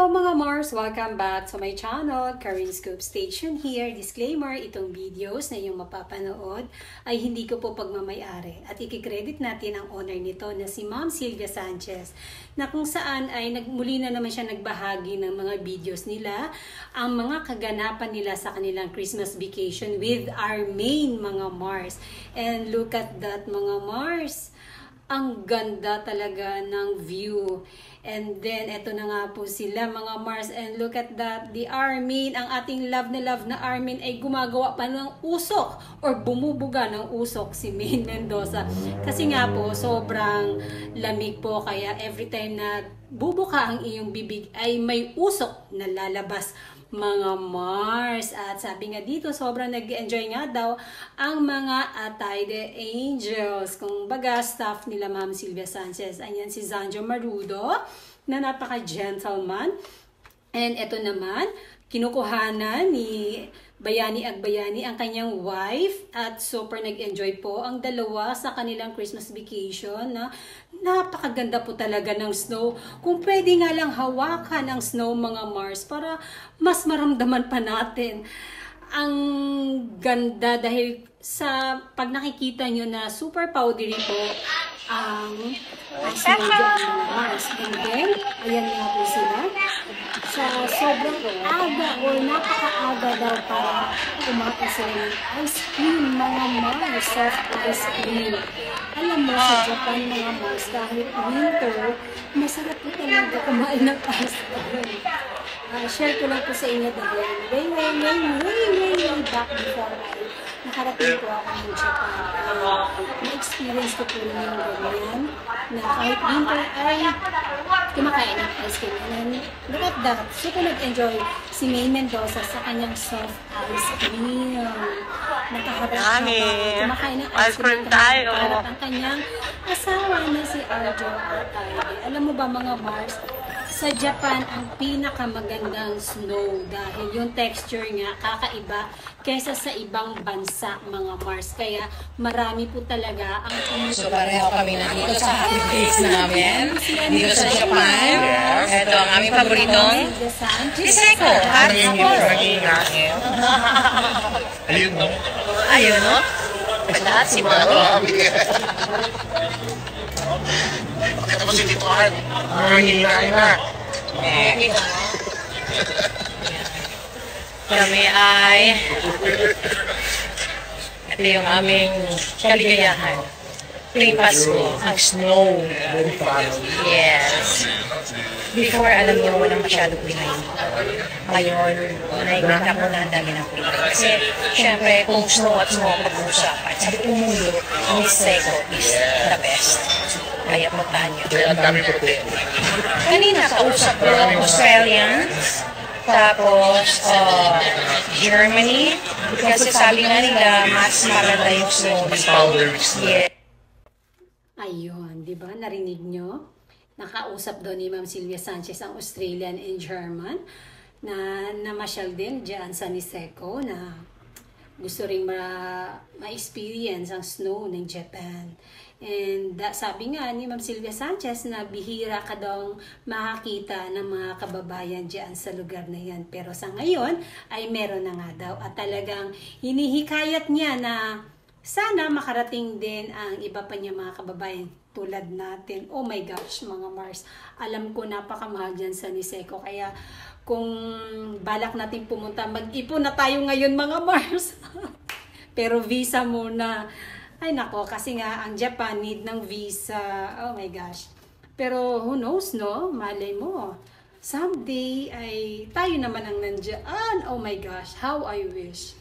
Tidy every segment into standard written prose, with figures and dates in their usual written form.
Hello mga Mars! Welcome back to my channel, Karin Scoop Station here. Disclaimer, itong videos na iyong mapapanood ay hindi ko po pagmamayari at ikikredit natin ang owner nito na si Ma'am Sylvia Sanchez na kung saan ay muli na naman siya nagbahagi ng mga videos nila, ang mga kaganapan nila sa kanilang Christmas vacation with our main mga Mars. And look at that mga Mars! Ang ganda talaga ng view. And then, eto na nga po sila mga Mars. And look at that, the Armin, ang ating love na Armin ay gumagawa pa ng usok or bumubuga ng usok si Maine Mendoza. Kasi nga po, sobrang lamig po. Kaya every time na bubuka ang iyong bibig ay may usok na lalabas mga Mars. At sabi nga dito, sobrang nag-enjoy nga daw ang mga Atayde Angels. Kung baga, staff nila Ma'am Sylvia Sanchez. Ayan si Zanjo Marudo na napaka-gentleman. And ito naman, kinukuhanan ni Bayani Agbayani ang kanyang wife at super nag-enjoy po ang dalawa sa kanilang Christmas vacation na napakaganda po talaga ng snow. Kung pwede nga lang hawakan ang snow mga Mars para mas maramdaman pa natin ang ganda dahil sa pag nakikita nyo na super powdery po ang snow dyan mga Mars. And then, ayan nga po sila. So, sobrang aga o napaka-aga daw para kumain sila ng ice cream, mga Mars, soft ice cream. Alam mo, sa Japan, mga Mars, kahit winter, masarap po talaga kumain ng ice cream. Share ko lang po sa inyo dahil way back before nakarating po ako ng Japan. Na-experience ko po rin yung ganyan na kahit winter ay kumakain ng ice cream. And look at that. Super nag-enjoy si Maine Mendoza sa kanyang soft ice cream. Nakaharap kumakain ng ice cream tayo. Nakaharap ang kanyang asawa na si Arjo Atayde. Alam mo ba mga Mars, sa Japan, ang pinakamagandang snow dahil yung texture nga kakaiba kaysa sa ibang bansa, mga Mars. Kaya marami po talaga ang So pareho kami nandito sa happy place namin, dito sa Japan. Ito ang aming paboritong Niseko. Ayun no? Ayun no? Lahat si Mami. Bakit ako si Titohan? Hihirain na. Kami ay ito yung aming kaligayahan. Pre-Pasko, ang snow. Yes. Before, alam niyo, walang masyadong Pinay. Ngayon, nakikita ko na ang dami ng Pinay. Kasi, syempre, kung snow at snow pag-uusapan, sa buong mundo, ang Niseko is the best. Kaya puntahan niyo. Kaya ang dami puti. Kanina, kausap ko Australians, tapos Germany, kasi sabi nga nila, mas maganda yung snow. Mas powdery. Yeah. ayun, di ba? Narinig nyo? Nakausap doon ni Ma'am Sylvia Sanchez ang Australian and German na namasyal din dyan sa Niseko na gusto rin ma-experience ang snow ng Japan. And sabi nga ni Ma'am Sylvia Sanchez na bihira ka daw makakita ng mga kababayan dyan sa lugar na yan. Pero sa ngayon ay meron na nga daw. At talagang hinihikayat niya na sana makarating din ang iba pa niya mga kababayan tulad natin. Oh my gosh mga Mars. Alam ko napakamahal dyan sa Niseko. Kaya kung balak natin pumunta, mag-ipon na tayo ngayon mga Mars. Pero visa muna. Ay nako, kasi nga ang Japan need ng visa. Oh my gosh. Pero who knows, no? Malay mo. Someday ay tayo naman ang nandiyan. Oh my gosh, how I wish.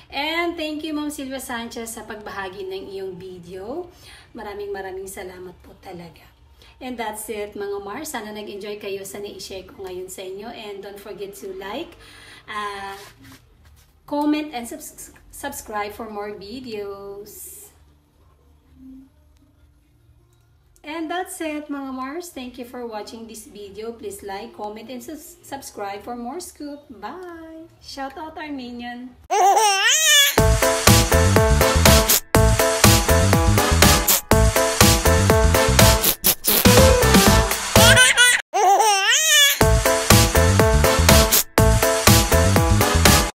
And thank you Ma'am Sylvia Sanchez sa pagbahagi ng iyong video. Maraming salamat po talaga. And that's it mga Mars. Sana nag-enjoy kayo sa na-share ko ngayon sa inyo. And don't forget to like, comment, and subscribe for more videos. And that's it mga Mars. Thank you for watching this video. Please like, comment, and subscribe for more scoop. Bye! Shout out Armenian!